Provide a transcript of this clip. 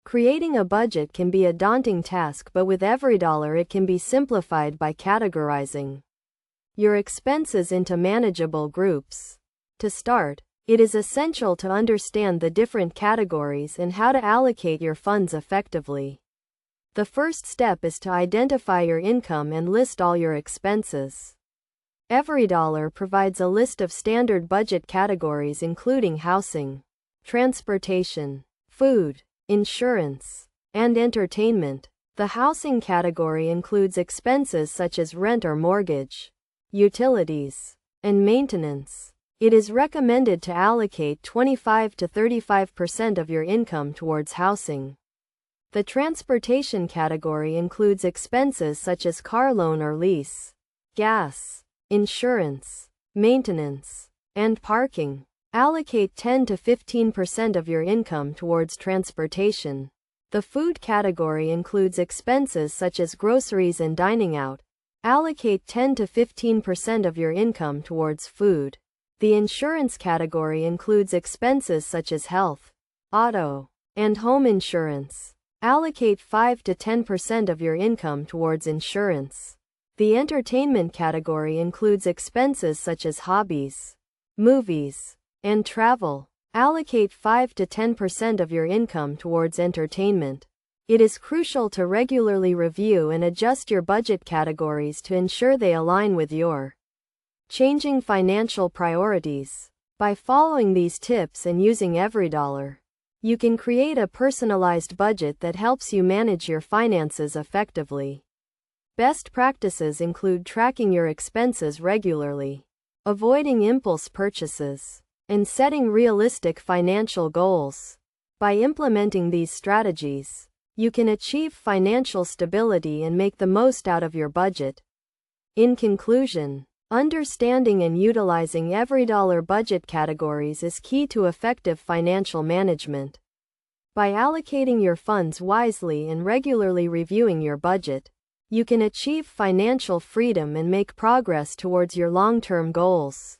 Creating a budget can be a daunting task, but with EveryDollar it can be simplified by categorizing your expenses into manageable groups. To start, it is essential to understand the different categories and how to allocate your funds effectively. The first step is to identify your income and list all your expenses. EveryDollar provides a list of standard budget categories including housing, transportation, food, insurance, and entertainment. The housing category includes expenses such as rent or mortgage, utilities, and maintenance. It is recommended to allocate 25 to 35% of your income towards housing. The transportation category includes expenses such as car loan or lease, gas, insurance, maintenance, and parking. Allocate 10 to 15% of your income towards transportation. The food category includes expenses such as groceries and dining out. Allocate 10 to 15% of your income towards food. The insurance category includes expenses such as health, auto, and home insurance. Allocate 5 to 10% of your income towards insurance. The entertainment category includes expenses such as hobbies, movies, and travel. Allocate 5 to 10% of your income towards entertainment. It is crucial to regularly review and adjust your budget categories to ensure they align with your changing financial priorities. By following these tips and using EveryDollar, you can create a personalized budget that helps you manage your finances effectively. Best practices include tracking your expenses regularly, avoiding impulse purchases, and setting realistic financial goals. By implementing these strategies, you can achieve financial stability and make the most out of your budget. In conclusion, understanding and utilizing EveryDollar budget categories is key to effective financial management. By allocating your funds wisely and regularly reviewing your budget, you can achieve financial freedom and make progress towards your long-term goals.